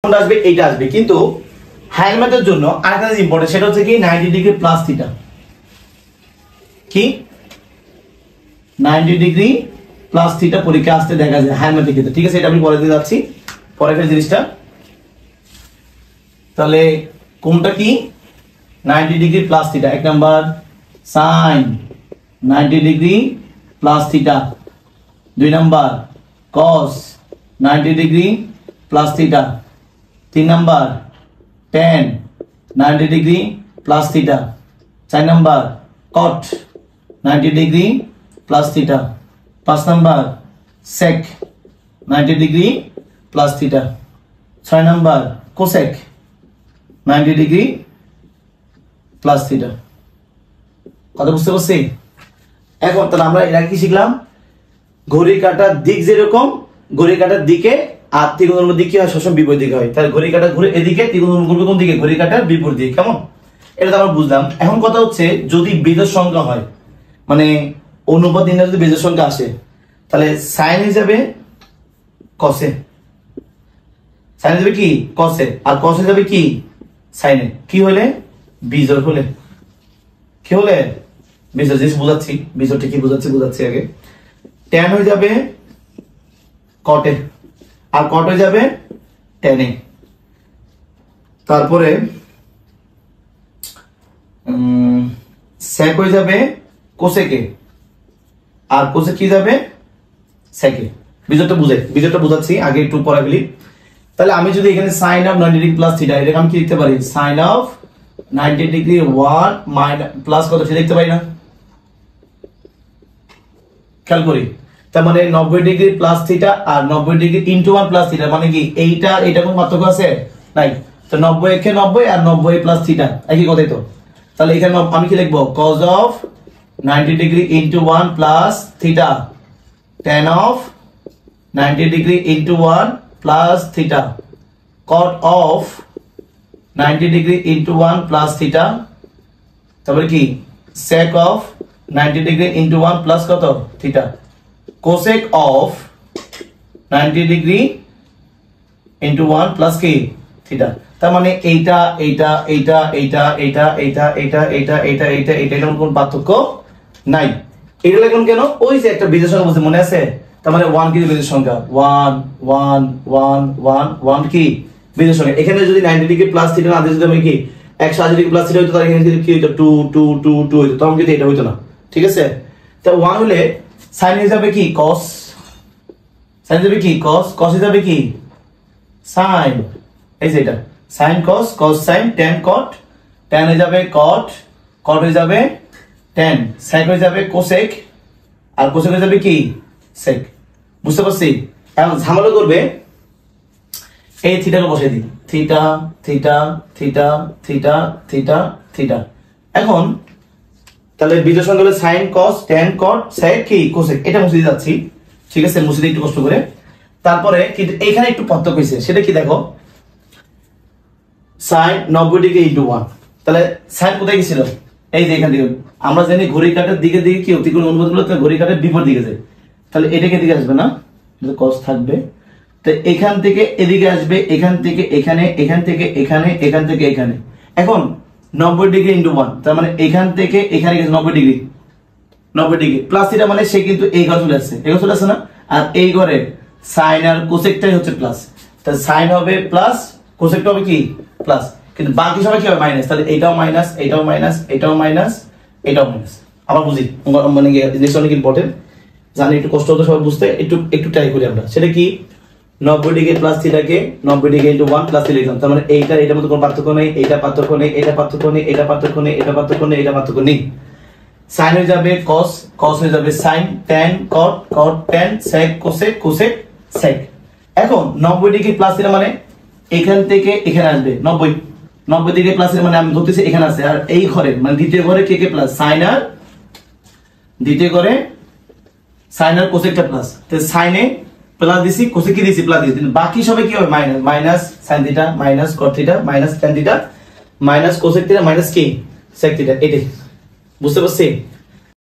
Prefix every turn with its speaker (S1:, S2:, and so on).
S1: আসবে এইটা আসবে, কিন্তু হেলমেটের জন্য আরেকটা জিনিস ইম্পর্টেন্ট, সেটা হচ্ছে কি 90 ডিগ্রি প্লাস থিটা। কি 90 ডিগ্রি প্লাস থিটা পরীক্ষা আসতে দেখা যায় হেলমেটের ক্ষেত্রে, ঠিক আছে? এটা আমি পরে দিয়ে যাচ্ছি পরের জিনিসটা। তাহলে কোনটা কি 90 ডিগ্রি প্লাস থিটা? এক number sine 90 degree plus theta, দুই number cos 90 degree plus theta, তিন number tan 90 degree plus theta, চার number cot 90 degree plus theta, পাঁচ number sec 90 degree plus theta, ছয় number cosec 90 degree plus theta. কথা বুঝতে পারছি? এখন তাহলে আমরা এর আগে কি শিখলাম? ঘড়ি কাঁটার দিক যেরকম, ঘড়ি কাঁটার দিকে আর ত্রিকোণের দিকে হয় সবসময় বিপরীত দিকে হয়। তাহলে ঘড়ি কাঁটা ঘুরে এদিকে, ত্রিকোণ ঘুরবে কোন দিকে? ঘড়ি কাঁটার বিপরীত দিকে। কেমন? এটা তো আমরা বুঝলাম। এখন কথা হচ্ছে যদি বেজোড় সংখ্যা হয়, মানে অনুপাত নির্ণয় যদি বেজোড় সংখ্যা আসে, তাহলে সাইন হিসাবে কসে, সাইন হিসাবে কি কসে, আর কস হিসাবে কি সাইনে। কি হলে? বিজোড় হলে। কি হলে? বিজোড়। জিনিস বুঝাচ্ছি, বিজোড়টা কি বুঝাচ্ছি আগে। ট্যান হয়ে যাবে কটে, আর কট হয়ে যাবে টেনে। তারপরে সেক হয়ে যাবে কোসেকে, আর কোসেক কি যাবে সেকে। বিজোড়টা বুঝাচ্ছি আগে, একটু পরে ফেলি। তাহলে আমি যদি এখানে sine of 90 degree plus theta, এটা আমি কি লিখতে পারি? Sine of 90 degree 1 minus plus কত সেটা লিখতে পারি না? খেয়াল করি। তার মানে 90 ডিগ্রি প্লাস থিটা আর 90 ডিগ্রি ইনটু 1 প্লাস থিটা, মানে কি এইটা এটা কোন পার্থক্য আছে? নাই। তো 90 একে 90 আর 90 প্লাস থিটা একই কথাই তো। তাহলে এখানে আমি কি লিখবো? cos of 90 degree into 1 plus theta, tan of 90 degree into 1 plus theta, cot of 90 degree into 1 plus theta, তারপরে কি sec of 90 degree into 1 plus কত theta, cosec of 90 degree into 1 plus কি থিটা। তার মানে এইটা এইটা এইটা এইটা এইটা এইটা এইটা এইটা এইটা এইটা এইটা এর কোনো পার্থক্য নাই। এটা লাগুন কেন? ওই যে একটা বিজোড় সংখ্যা বলতে মনে আছে? তার মানে 1 কি বিজোড় সংখ্যা? 1 1 1 1 1 কি বিজোড় সংখ্যা। এখানে যদি 90 ডিগ্রি প্লাস থিটা না দিয়ে যদি আমি কি 180 ডিগ্রি প্লাস থিটা হইতো, তাহলে এখানে কি হইতো? 2 2 2 2 হইতো, তখন কিন্তু এটা হইতো না। ঠিক আছে? তো 1 হলে সাইন হিসাবে কি cos, সাইন হিসাবে কি cos, cos হিসাবে কি সাইন। এই যে এটা sign cos, cos sin, tan cot, tan হয়ে যাবে cot, cot হয়ে যাবে tan, sec হয়ে যাবে cosec, আর cosec হয়ে যাবে কি sec। বুঝতে পারছি? এখন ঝামেলা করবে এই থিটাকে বসিয়ে দিই, theta theta theta theta theta theta. এখন তাহলে বিজোড় সংখ্যা হলো sin cos tan cot sec কি cosec, এটা মুছে দিয়ে যাচ্ছি। ঠিক আছে, মুছে দিয়ে একটু কষ্ট করে। তারপরে কিন্তু এখানে একটু পার্থক্য হয়েছে, সেটা কি দেখো? sin 90 ডিগ্রি ইনটু 1, তাহলে sin কোথায় গিয়েছিল? এই যে এখান থেকে। আমরা জানি ঘড়ি কাঁটার দিকে দিকে কি অতিক্রম অনুপাত গুলো ঘড়ি কাঁটার বিপরীত দিকে যায়, তাহলে এটাকে দিকে আসবে না, এটা cos থাকবে। তো এখান থেকে এদিকে আসবে, এখান থেকে এখানে, এখান থেকে এখানে, এখান থেকে এখানে। এখন 90 ডিগ্রি ইনটু 1, তার মানে এখান থেকে এখানে গেছে 90 ডিগ্রি, 90 ডিগ্রি প্লাস থিটা, মানে সে কিন্তু এই ঘরে চলে আসছে, এই ঘরে চলে আসছে না? আর এই ঘরে সাইন আর কোসেকটাই হচ্ছে প্লাস, তাহলে সাইন হবে প্লাস, কোসেকটা হবে কি প্লাস, কিন্তু বাকি সবাই কি হবে মাইনাস। তাহলে এটাও মাইনাস, এটাও মাইনাস, এটাও মাইনাস, এটাও মাইনাস। আবার বুঝি, মানে জিনিসটা অনেক ইম্পর্টেন্ট, জানি একটু কষ্ট হতো সবাই বুঝতে, একটু একটু ট্রাই করি আমরা। সেটা কি 90 ডিগ্রি প্লাস থিটাকে 90 ডিগ্রি ইনটু 1 প্লাস থিটা লিখলাম, তার মানে এইটা এটার মধ্যে কোনো পার্থক্য নেই, এটা পার্থক্য নেই, এটা পার্থক্য নেই, এটা পার্থক্য নেই, এটা পার্থক্য নেই, এটা পার্থক্য নেই। সাইন হয়ে যাবে cos, cos হয়ে যাবে sin, tan cot, cot tan, sec cosec, cosec sec। এখন 90 ডিগ্রি প্লাস থিটা মানে এখান থেকে এখানে আসবে 90, 90 ডিগ্রি প্লাস মানে আমি ধরতেছি এখানে আছে, আর এই ঘরে মানে দ্বিতীয় ঘরে কে কে প্লাস? সাইন আর, দ্বিতীয় ঘরে সাইন আর কোসেকটা প্লাস। তো সাইনে প্লাস দিছি, কোসেক কি দিছি প্লাস দিছি, বাকি সবাই কি হবে minus, minus sine theta, minus কট theta, minus tan theta, minus cosec theta, minus কি সেক থিটা। এটাই বুঝতে পারছি?